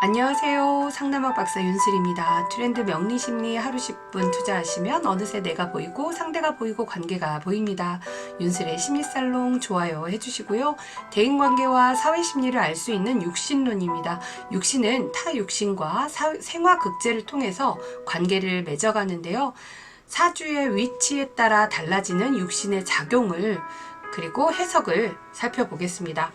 안녕하세요. 상담학 박사 윤슬입니다. 트렌드 명리심리 하루 10분 투자하시면 어느새 내가 보이고 상대가 보이고 관계가 보입니다. 윤슬의 심리살롱 좋아요 해주시고요. 대인관계와 사회심리를 알 수 있는 육신론입니다. 육신은 타 육신과 생화극제를 통해서 관계를 맺어가는데요. 사주의 위치에 따라 달라지는 육신의 작용을 그리고 해석을 살펴보겠습니다.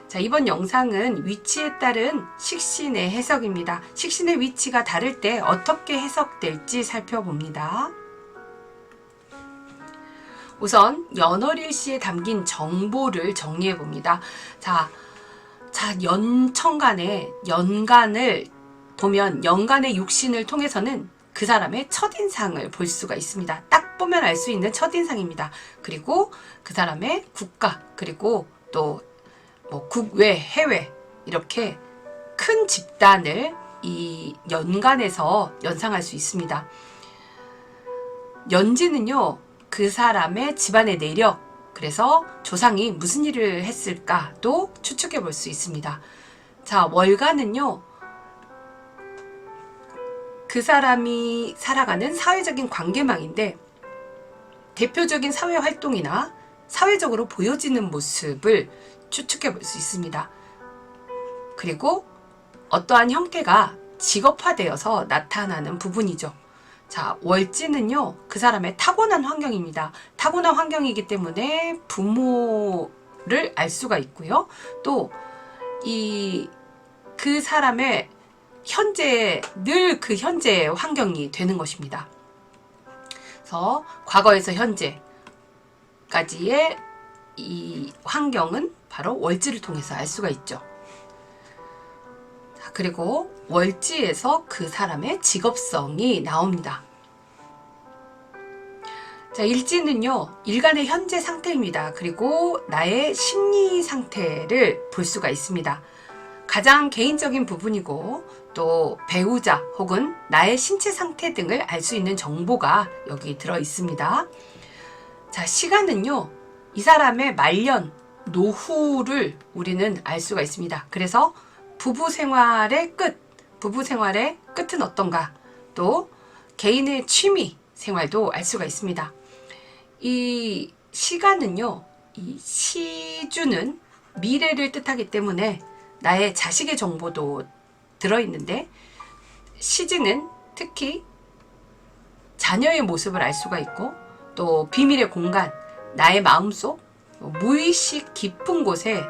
자, 이번 영상은 위치에 따른 식신의 해석입니다. 식신의 위치가 다를 때 어떻게 해석될지 살펴봅니다. 우선 연월일시에 담긴 정보를 정리해 봅니다. 자, 연천간에 연간을 보면 연간의 육신을 통해서는 그 사람의 첫인상을 볼 수가 있습니다. 딱 보면 알 수 있는 첫인상입니다. 그리고 그 사람의 국가, 그리고 또 국외, 해외 이렇게 큰 집단을 이 연간에서 연상할 수 있습니다. 연지는요, 그 사람의 집안의 내력, 그래서 조상이 무슨 일을 했을까도 추측해 볼 수 있습니다. 자, 월간은요, 그 사람이 살아가는 사회적인 관계망인데 대표적인 사회 활동이나 사회적으로 보여지는 모습을 추측해 볼 수 있습니다. 그리고 어떠한 형태가 직업화되어서 나타나는 부분이죠. 자, 월지는요, 그 사람의 타고난 환경입니다. 타고난 환경이기 때문에 부모를 알 수가 있고요. 또 그 사람의 현재, 늘 그 현재의 환경이 되는 것입니다. 그래서 과거에서 현재까지의 이 환경은 바로 월지를 통해서 알 수가 있죠. 자, 그리고 월지에서 그 사람의 직업성이 나옵니다. 자, 일지는요, 일간의 현재 상태입니다. 그리고 나의 심리 상태를 볼 수가 있습니다. 가장 개인적인 부분이고 또 배우자 혹은 나의 신체 상태 등을 알 수 있는 정보가 여기 들어 있습니다. 자, 시간은요, 이 사람의 말년, 노후를 우리는 알 수가 있습니다. 그래서 부부 생활의 끝은 어떤가, 또 개인의 취미 생활도 알 수가 있습니다. 이 시간은요, 이 시주는 미래를 뜻하기 때문에 나의 자식의 정보도 들어있는데, 시지는 특히 자녀의 모습을 알 수가 있고, 또 비밀의 공간, 나의 마음속 무의식 깊은 곳에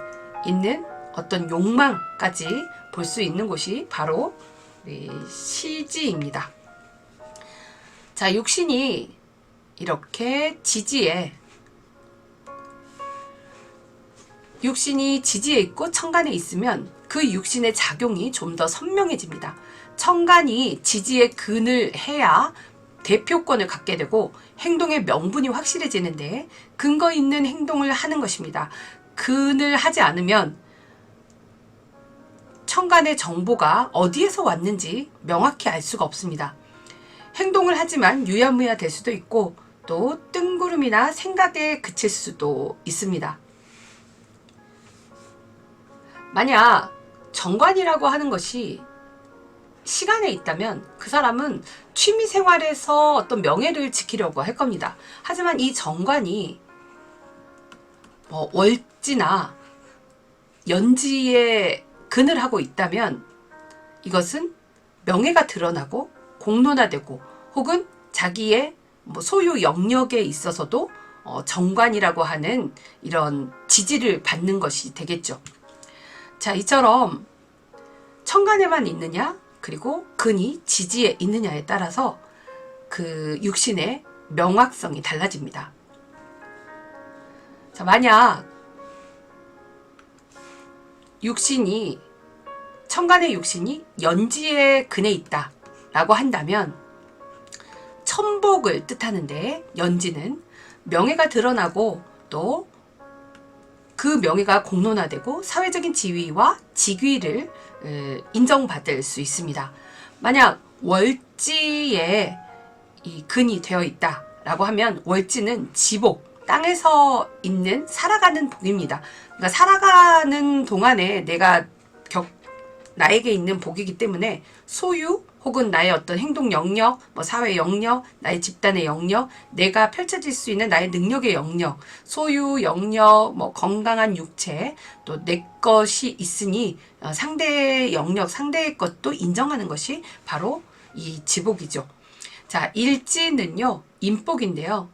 있는 어떤 욕망까지 볼 수 있는 곳이 바로 시지입니다. 자, 육신이 이렇게 지지에 있고 천간에 있으면 그 육신의 작용이 좀 더 선명해집니다. 천간이 지지에 근을 해야 대표권을 갖게 되고 행동의 명분이 확실해지는데 근거 있는 행동을 하는 것입니다. 근을 하지 않으면 천간의 정보가 어디에서 왔는지 명확히 알 수가 없습니다. 행동을 하지만 유야무야 될 수도 있고 또 뜬구름이나 생각에 그칠 수도 있습니다. 만약 정관이라고 하는 것이 시간에 있다면 그 사람은 취미생활에서 어떤 명예를 지키려고 할 겁니다. 하지만 이 정관이 월지나 연지에 근을 하고 있다면 이것은 명예가 드러나고 공론화되고 혹은 자기의 소유 영역에 있어서도 정관이라고 하는 이런 지지를 받는 것이 되겠죠. 자, 이처럼 천간에만 있느냐, 그리고 근이 지지에 있느냐에 따라서 그 육신의 명확성이 달라집니다. 자, 만약 천간의 육신이 연지에 근에 있다 라고 한다면 천복을 뜻하는데, 연지는 명예가 드러나고 또 그 명예가 공론화되고 사회적인 지위와 직위를 인정받을 수 있습니다. 만약 월지에 이 근이 되어 있다라고 하면 월지는 지복, 땅에서 있는 살아가는 복입니다. 그러니까 살아가는 동안에 내가 나에게 있는 복이기 때문에 소유 혹은 나의 어떤 행동 영역, 뭐 사회 영역, 나의 집단의 영역, 내가 펼쳐질 수 있는 나의 능력의 영역, 소유 영역, 뭐 건강한 육체, 또 내 것이 있으니 상대의 영역, 상대의 것도 인정하는 것이 바로 이 지복이죠. 자, 일지는요, 인복인데요.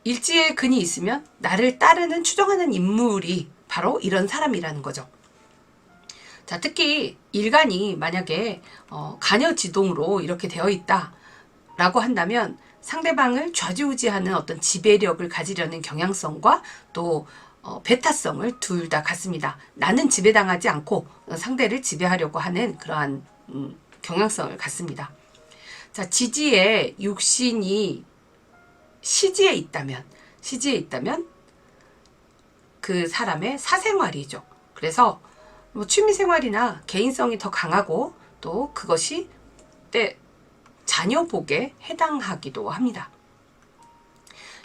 일지에 근이 있으면 나를 따르는 추종하는 인물이 바로 이런 사람이라는 거죠. 자, 특히 일간이 만약에 간여지동으로 이렇게 되어 있다라고 한다면 상대방을 좌지우지하는 어떤 지배력을 가지려는 경향성과 또 배타성을 둘 다 갖습니다. 나는 지배당하지 않고 상대를 지배하려고 하는 그러한 경향성을 갖습니다. 자, 지지에 육신이 시지에 있다면 그 사람의 사생활이죠. 그래서 뭐 취미생활이나 개인성이 더 강하고 또 그것이 때 자녀복에 해당하기도 합니다.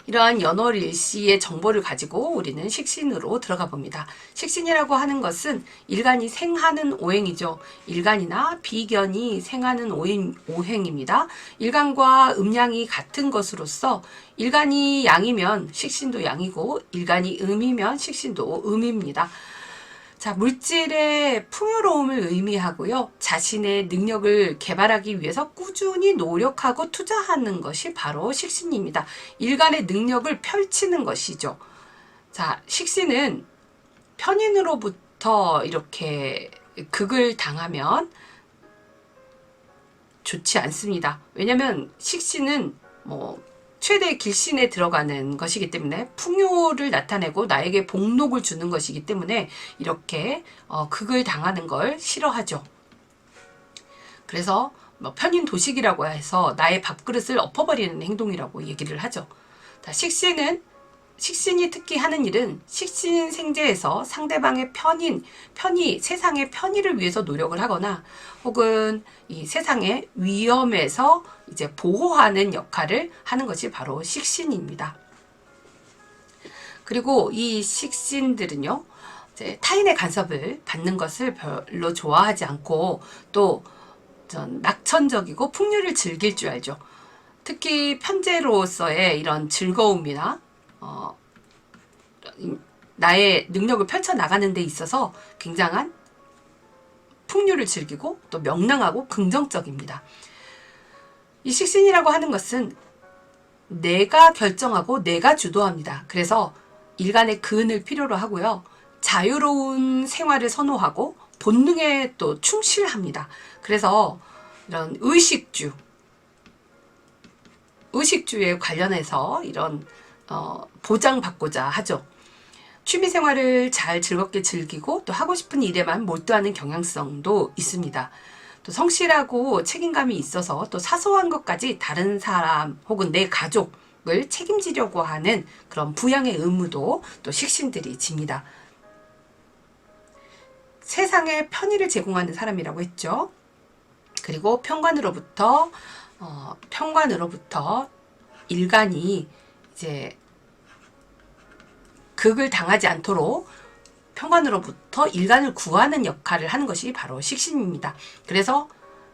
이러한 연월일시의 정보를 가지고 우리는 식신으로 들어가 봅니다. 식신이라고 하는 것은 일간이 생하는 오행이죠. 일간이나 비견이 생하는 오행입니다. 일간과 음양이 같은 것으로서 일간이 양이면 식신도 양이고 일간이 음이면 식신도 음입니다. 자, 물질의 풍요로움을 의미하고요. 자신의 능력을 개발하기 위해서 꾸준히 노력하고 투자하는 것이 바로 식신입니다. 일간의 능력을 펼치는 것이죠. 자, 식신은 편인으로부터 이렇게 극을 당하면 좋지 않습니다. 왜냐하면 식신은 최대의 길신에 들어가는 것이기 때문에 풍요를 나타내고 나에게 복록을 주는 것이기 때문에 이렇게 극을 당하는 걸 싫어하죠. 그래서 편인 도식이라고 해서 나의 밥그릇을 엎어버리는 행동이라고 얘기를 하죠. 식신이 특히 하는 일은 식신생재에서 상대방의 세상의 편의를 위해서 노력을 하거나 혹은 이 세상의 위험에서 이제 보호하는 역할을 하는 것이 바로 식신입니다. 그리고 이 식신들은요, 이제 타인의 간섭을 받는 것을 별로 좋아하지 않고 또 낙천적이고 풍류를 즐길 줄 알죠. 특히 편재로서의 이런 즐거움이나 나의 능력을 펼쳐나가는 데 있어서 굉장한 풍류를 즐기고 또 명랑하고 긍정적입니다. 이 식신이라고 하는 것은 내가 결정하고 내가 주도합니다. 그래서 일간의 근을 필요로 하고요. 자유로운 생활을 선호하고 본능에 또 충실합니다. 그래서 이런 의식주에 관련해서 이런 보장받고자 하죠. 취미생활을 잘 즐겁게 즐기고 또 하고 싶은 일에만 몰두하는 경향성도 있습니다. 또 성실하고 책임감이 있어서 또 사소한 것까지 다른 사람 혹은 내 가족을 책임지려고 하는 그런 부양의 의무도 또 식신들이 집니다. 세상에 편의를 제공하는 사람이라고 했죠. 그리고 편관으로부터 일간이 이제 극을 당하지 않도록 편관으로부터 일간을 구하는 역할을 하는 것이 바로 식신입니다. 그래서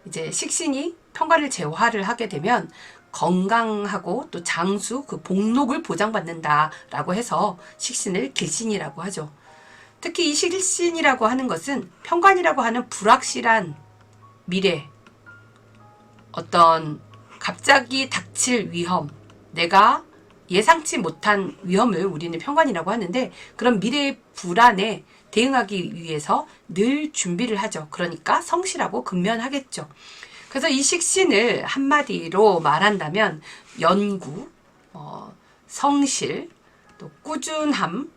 이제 식신이 편관을 제화를 하게 되면 건강하고 또 장수, 그 복록을 보장받는다라고 해서 식신을 길신이라고 하죠. 특히 이 식신이라고 하는 것은 편관이라고 하는 불확실한 미래, 어떤 갑자기 닥칠 위험, 내가 예상치 못한 위험을 우리는 편관이라고 하는데 그런 미래의 불안에 대응하기 위해서 늘 준비를 하죠. 그러니까 성실하고 근면하겠죠. 그래서 이 식신을 한마디로 말한다면 연구, 성실, 또 꾸준함,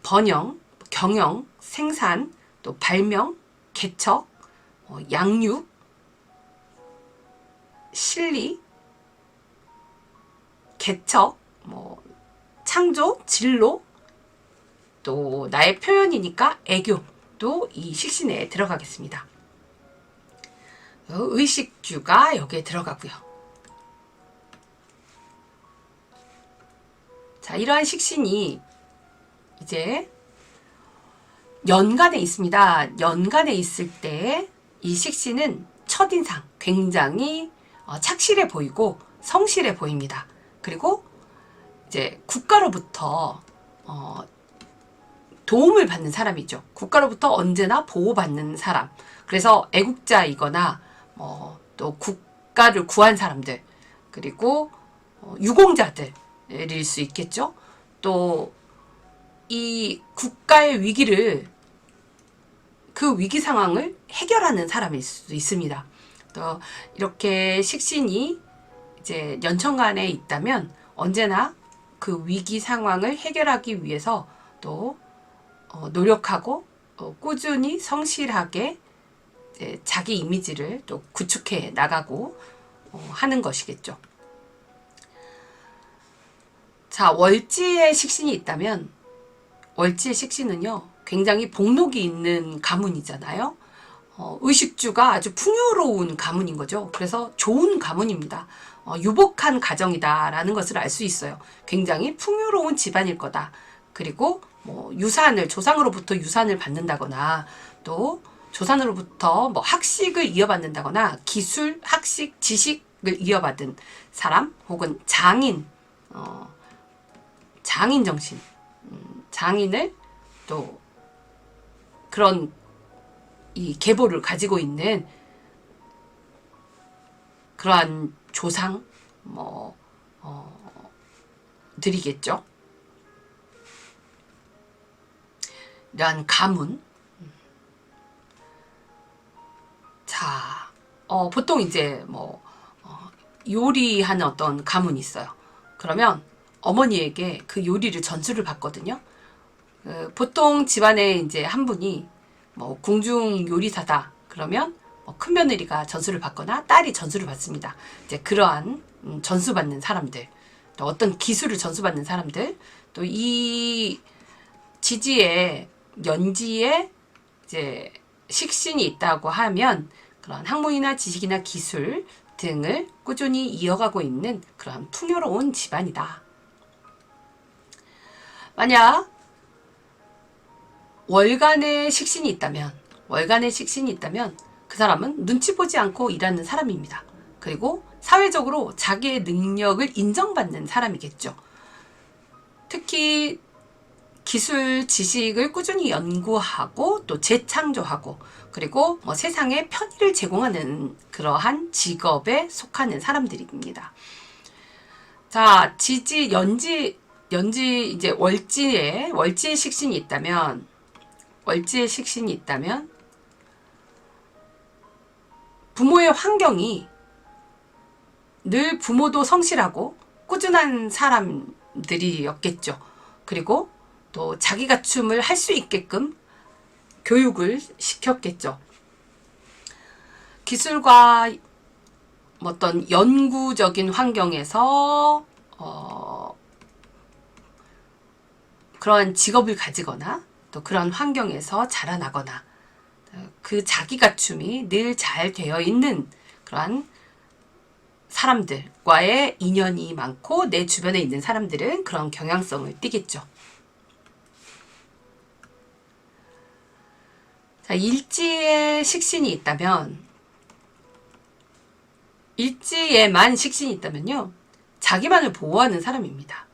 번영, 경영, 생산, 또 발명, 개척, 양육, 실리, 개척, 창조, 진로, 또 나의 표현이니까 애교도 이 식신에 들어가겠습니다. 의식주가 여기에 들어가고요. 자, 이러한 식신이 이제 연간에 있습니다. 연간에 있을 때 이 식신은 첫인상 굉장히 착실해 보이고 성실해 보입니다. 그리고 이제 국가로부터 도움을 받는 사람이죠. 국가로부터 언제나 보호받는 사람. 그래서 애국자이거나 또 국가를 구한 사람들, 그리고 유공자들일 수 있겠죠. 또 이 국가의 위기를, 그 위기 상황을 해결하는 사람일 수도 있습니다. 또 이렇게 식신이 이제 연천간에 있다면 언제나 그 위기 상황을 해결하기 위해서 또 노력하고 꾸준히 성실하게 이제 자기 이미지를 또 구축해 나가고 하는 것이겠죠. 자, 월지의 식신이 있다면, 월지의 식신은요 굉장히 복록이 있는 가문이잖아요. 의식주가 아주 풍요로운 가문인 거죠. 그래서 좋은 가문입니다. 유복한 가정이다라는 것을 알 수 있어요. 굉장히 풍요로운 집안일 거다. 그리고 유산을, 조상으로부터 유산을 받는다거나, 또 조상으로부터 학식을 이어받는다거나, 기술, 학식, 지식을 이어받은 사람, 혹은 장인, 장인 정신, 장인을 또 그런 이 계보를 가지고 있는 그러한 조상 들이겠죠. 이러한 가문. 자, 보통 이제 요리하는 어떤 가문이 있어요. 그러면 어머니에게 그 요리를 전수를 받거든요. 보통 집안에 이제 한 분이 궁중 요리사다. 그러면 큰 며느리가 전수를 받거나 딸이 전수를 받습니다. 이제 그러한 전수받는 사람들, 또 어떤 기술을 전수받는 사람들, 또 이 지지에, 연지에 이제 식신이 있다고 하면 그런 학문이나 지식이나 기술 등을 꾸준히 이어가고 있는 그런 풍요로운 집안이다. 만약 월간의 식신이 있다면 그 사람은 눈치 보지 않고 일하는 사람입니다. 그리고 사회적으로 자기의 능력을 인정받는 사람이겠죠. 특히 기술, 지식을 꾸준히 연구하고 또 재창조하고, 그리고 세상에 편의를 제공하는 그러한 직업에 속하는 사람들입니다. 자, 지지, 연지 이제 월지에 식신이 있다면, 부모의 환경이 늘 부모도 성실하고 꾸준한 사람들이었겠죠. 그리고 또 자기 갖춤을 할 수 있게끔 교육을 시켰겠죠. 기술과 어떤 연구적인 환경에서 그런 직업을 가지거나, 또 그런 환경에서 자라나거나, 그 자기 갖춤이 늘 잘 되어 있는 그러한 사람들과의 인연이 많고, 내 주변에 있는 사람들은 그런 경향성을 띠겠죠. 자, 일지에 식신이 있다면, 일지에만 식신이 있다면요, 자기만을 보호하는 사람입니다.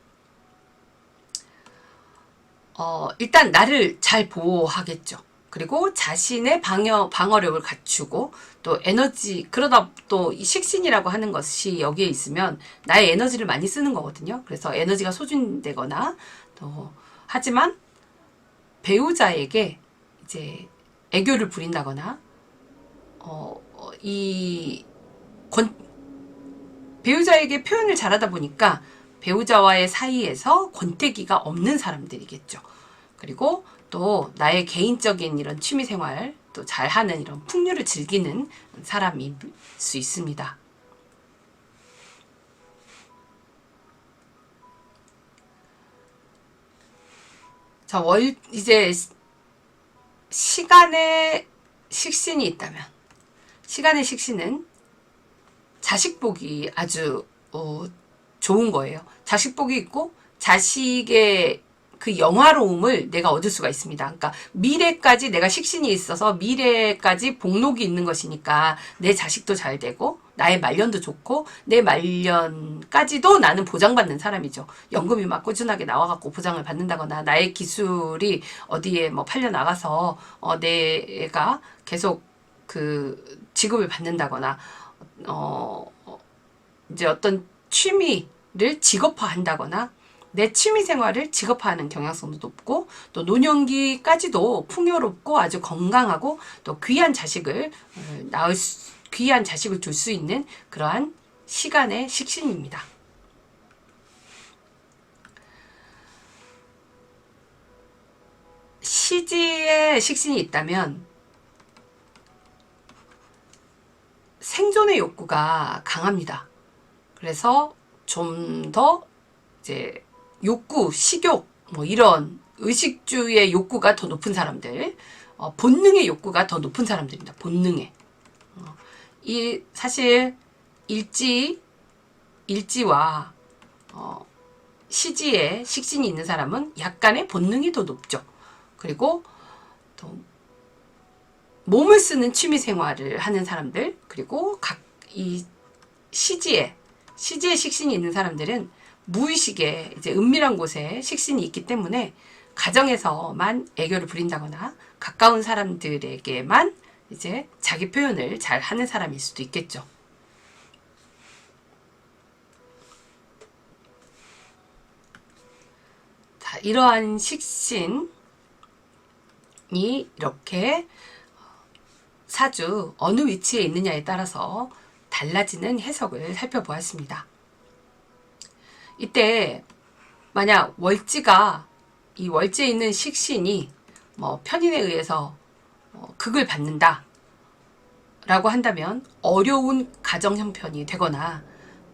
일단 나를 잘 보호하겠죠. 그리고 자신의 방어력을 갖추고, 또 에너지, 그러다 또 이 식신이라고 하는 것이 여기에 있으면 나의 에너지를 많이 쓰는 거거든요. 그래서 에너지가 소진되거나, 또 하지만 배우자에게 이제 애교를 부린다거나, 배우자에게 표현을 잘하다 보니까 배우자와의 사이에서 권태기가 없는 사람들이겠죠. 그리고 또 나의 개인적인 이런 취미생활 또 잘하는 이런 풍류를 즐기는 사람일 수 있습니다. 자, 이제 시간의 식신이 있다면, 시간의 식신은 자식복이 아주 좋은 거예요. 자식복이 있고, 자식의 그 영화로움을 내가 얻을 수가 있습니다. 그러니까 미래까지 내가 식신이 있어서 미래까지 복록이 있는 것이니까 내 자식도 잘 되고 나의 말년도 좋고 내 말년까지도 나는 보장받는 사람이죠. 연금이 막 꾸준하게 나와갖고 보장을 받는다거나 나의 기술이 어디에 뭐 팔려 나가서 내가 계속 그 지급을 받는다거나 이제 어떤 취미를 직업화한다거나 내 취미 생활을 직업화하는 경향성도 높고 또 노년기까지도 풍요롭고 아주 건강하고 또 귀한 자식을 귀한 자식을 둘 수 있는 그러한 시간의 식신입니다. 시지에 식신이 있다면 생존의 욕구가 강합니다. 그래서 좀 더 이제 욕구, 식욕, 뭐 이런 의식주의 욕구가 더 높은 사람들, 본능의 욕구가 더 높은 사람들입니다. 본능의. 이 사실 일지와 시지에 식신이 있는 사람은 약간의 본능이 더 높죠. 그리고 또 몸을 쓰는 취미 생활을 하는 사람들, 그리고 이 시지에 식신이 있는 사람들은 무의식에 이제 은밀한 곳에 식신이 있기 때문에 가정에서만 애교를 부린다거나 가까운 사람들에게만 이제 자기 표현을 잘 하는 사람일 수도 있겠죠. 자, 이러한 식신이 이렇게 사주 어느 위치에 있느냐에 따라서 달라지는 해석을 살펴보았습니다. 이때 만약 이 월지에 있는 식신이 뭐 편인에 의해서 극을 받는다 라고 한다면 어려운 가정 형편이 되거나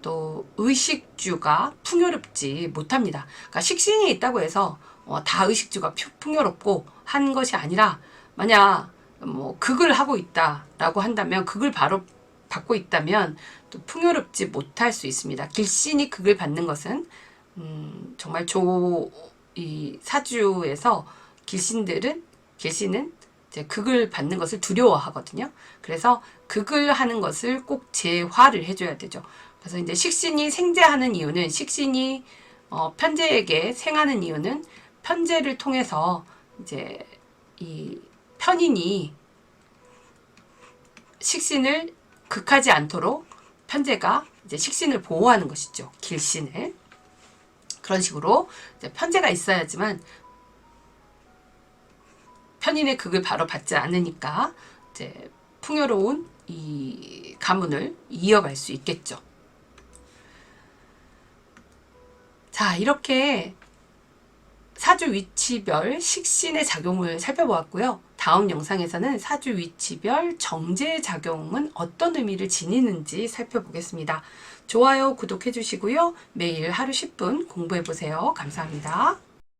또 의식주가 풍요롭지 못합니다. 그러니까 식신이 있다고 해서 다 의식주가 풍요롭고 한 것이 아니라 만약 뭐 극을 하고 있다라고 한다면 극을 바로 받고 있다면 또 풍요롭지 못할 수 있습니다. 길신이 극을 받는 것은 정말 이 사주에서 길신은 이제 극을 받는 것을 두려워하거든요. 그래서 극을 하는 것을 꼭 제화를 해줘야 되죠. 그래서 이제 식신이 생재하는 이유는 식신이 편재에게 생하는 이유는 편재를 통해서 이제 이 편인이 식신을 극하지 않도록 편재가 이제 식신을 보호하는 것이죠. 길신을. 그런 식으로 이제 편재가 있어야지만 편인의 극을 바로 받지 않으니까 이제 풍요로운 이 가문을 이어갈 수 있겠죠. 자, 이렇게 사주 위치별 식신의 작용을 살펴보았고요. 다음 영상에서는 사주 위치별 정제의 작용은 어떤 의미를 지니는지 살펴보겠습니다. 좋아요, 구독해 주시고요. 매일 하루 10분 공부해 보세요. 감사합니다.